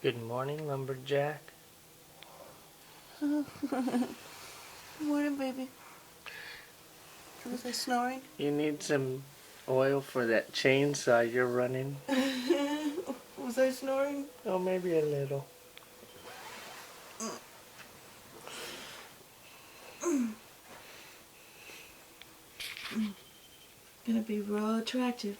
Good morning, lumberjack. Good morning, baby. Was I snoring? You need some oil for that chainsaw you're running. Was I snoring? Oh, maybe a little. Gonna be real attractive.